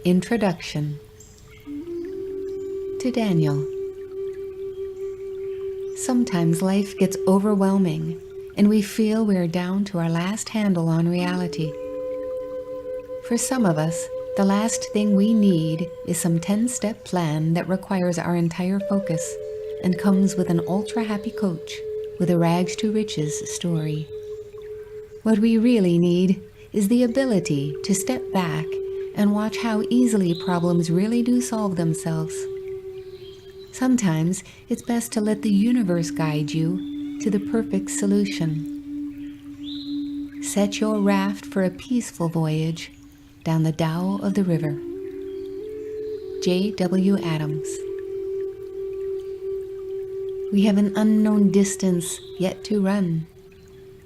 Introduction to Daniel. Sometimes life gets overwhelming and we feel we're down to our last handle on reality. For some of us, the last thing we need is some 10-step plan that requires our entire focus and comes with an ultra-happy coach with a rags to riches story. What we really need is the ability to step back and watch how easily problems really do solve themselves. Sometimes it's best to let the universe guide you to the perfect solution. Set your raft for a peaceful voyage down the Tao of the river. J.W. Adams. We have an unknown distance yet to run,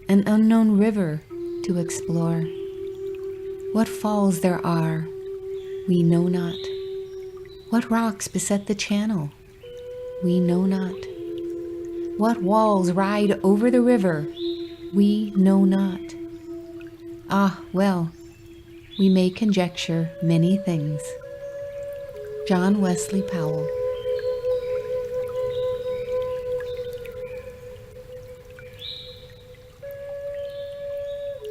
an unknown river to explore. What falls there are, we know not. What rocks beset the channel, we know not. What walls ride over the river, we know not. Ah, well, we may conjecture many things. John Wesley Powell.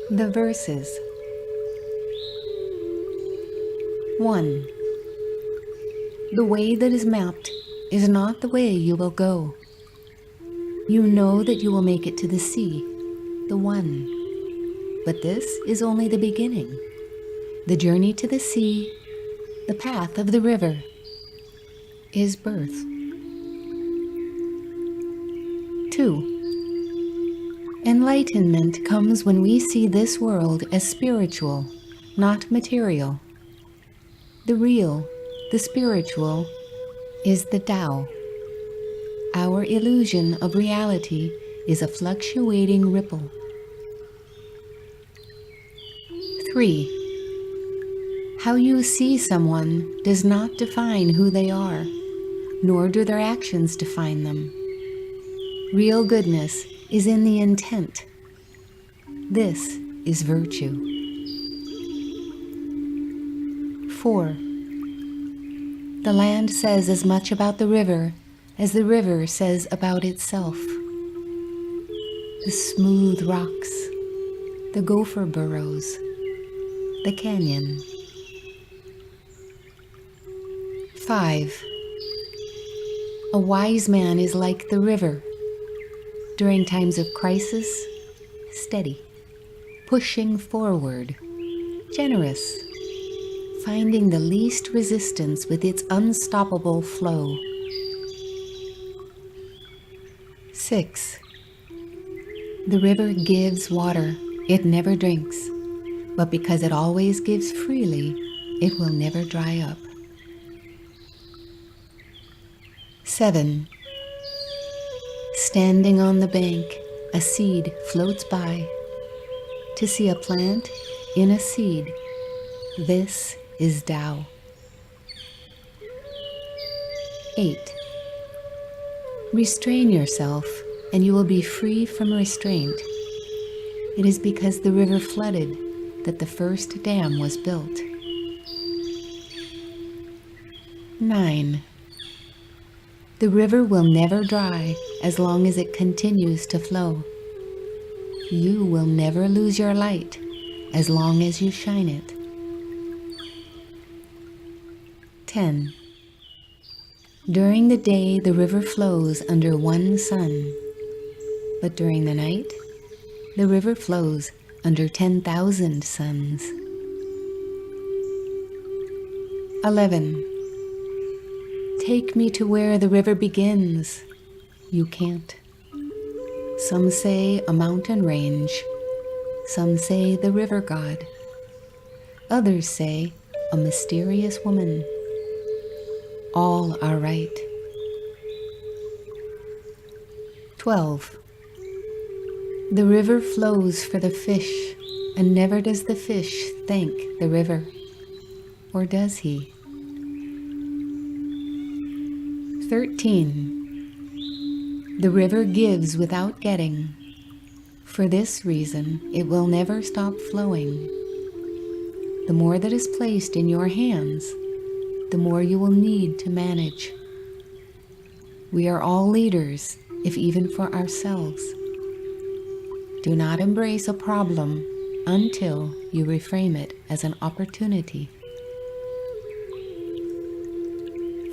The verses. 1. The way that is mapped is not the way you will go. You know that you will make it to the sea, the one. But this is only the beginning. The journey to the sea, the path of the river, is birth. 2. Enlightenment comes when we see this world as spiritual, not material. The real, the spiritual, is the Tao. Our illusion of reality is a fluctuating ripple. 3. How you see someone does not define who they are, nor do their actions define them. Real goodness is in the intent. This is virtue. 4. The land says as much about the river as the river says about itself. The smooth rocks, the gopher burrows, the canyon. 5. A wise man is like the river. During times of crisis, steady, pushing forward, generous, finding the least resistance with its unstoppable flow. 6. The river gives water it never drinks, but because it always gives freely, it will never dry up. 7. Standing on the bank, a seed floats by. To see a plant in a seed, this is Tao. 8. Restrain yourself, and you will be free from restraint. It is because the river flooded that the first dam was built. 9. The river will never dry as long as it continues to flow. You will never lose your light as long as you shine it. 10. During the day the river flows under one sun, but during the night the river flows under 10,000 suns. 11. Take me to where the river begins. You can't. Some say a mountain range. Some say the river god. Others say a mysterious woman. All are right. 12. The river flows for the fish, and never does the fish thank the river. Or does he? 13. The river gives without getting. For this reason, it will never stop flowing. the more that is placed in your hands, the more you will need to manage. We are all leaders, if even for ourselves. Do not embrace a problem until you reframe it as an opportunity.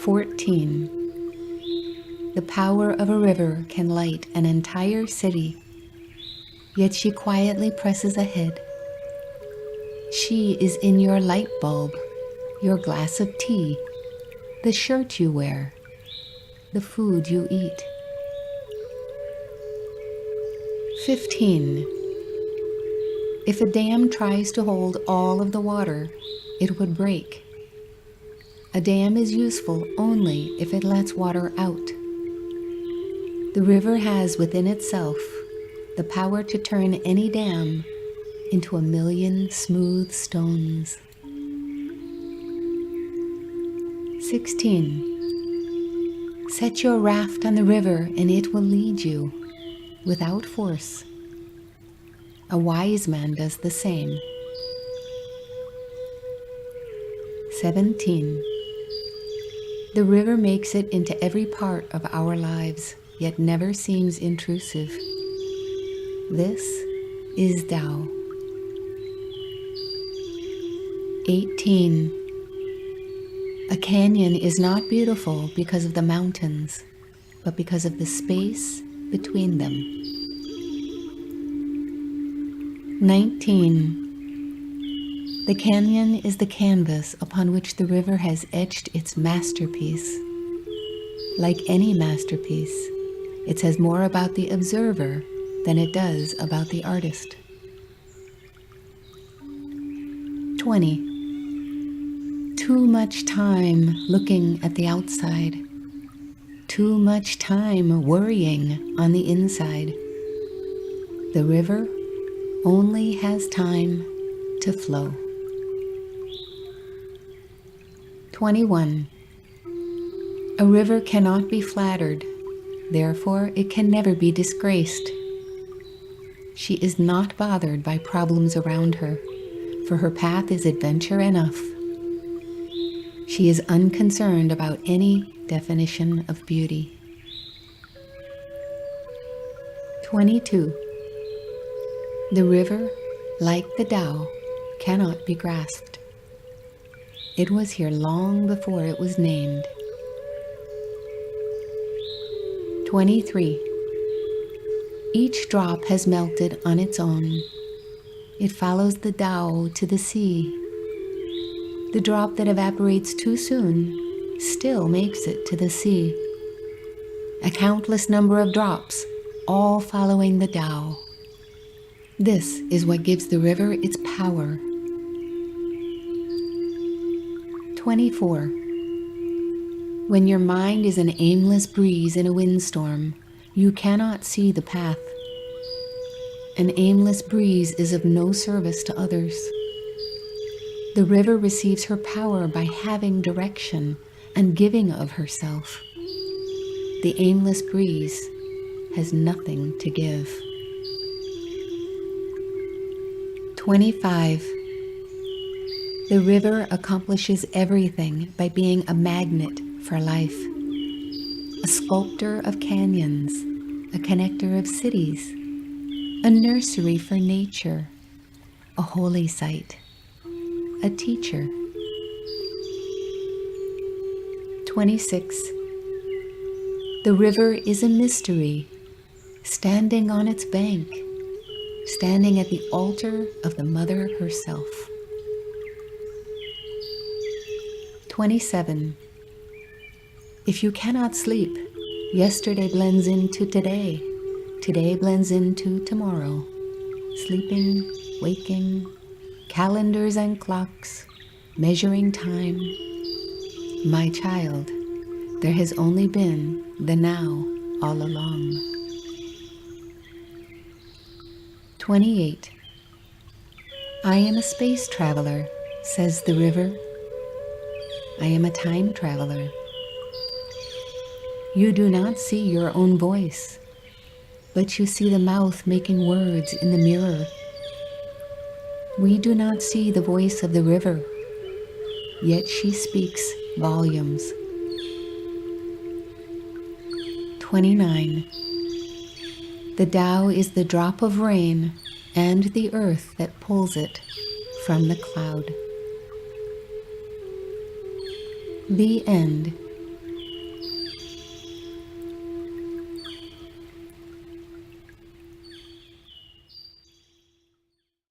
14. The power of a river can light an entire city, yet she quietly presses ahead. She is in your light bulb, your glass of tea, the shirt you wear, the food you eat. 15. If a dam tries to hold all of the water, it would break. A dam is useful only if it lets water out. The river has within itself the power to turn any dam into a million smooth stones. 16. Set your raft on the river and it will lead you, without force. A wise man does the same. 17. The river makes it into every part of our lives, yet never seems intrusive. This is Tao. 18. A canyon is not beautiful because of the mountains, but because of the space between them. 19. The canyon is the canvas upon which the river has etched its masterpiece. Like any masterpiece, it says more about the observer than it does about the artist. 20. Too much time looking at the outside. Too much time worrying on the inside. The river only has time to flow. 21. A river cannot be flattered, therefore it can never be disgraced. She is not bothered by problems around her, for her path is adventure enough. She is unconcerned about any definition of beauty. 22. The river, like the Tao, cannot be grasped. It was here long before it was named. 23. Each drop has melted on its own. It follows the Tao to the sea. The drop that evaporates too soon still makes it to the sea. A countless number of drops, all following the Tao. This is what gives the river its power. 24. When your mind is an aimless breeze in a windstorm, you cannot see the path. An aimless breeze is of no service to others. The river receives her power by having direction and giving of herself. The aimless breeze has nothing to give. 25. The river accomplishes everything by being a magnet for life, a sculptor of canyons, a connector of cities, a nursery for nature, a holy site, a teacher. 26. The river is a mystery, standing on its bank, standing at the altar of the Mother herself. 27. If you cannot sleep, yesterday blends into today. Today blends into tomorrow. Sleeping, waking, calendars and clocks, measuring time. My child, there has only been the now all along. 28. I am a space traveler, says the river. I am a time traveler. You do not see your own voice, but you see the mouth making words in the mirror. We do not see the voice of the river, yet she speaks volumes. 29. The Tao is the drop of rain and the earth that pulls it from the cloud. The end.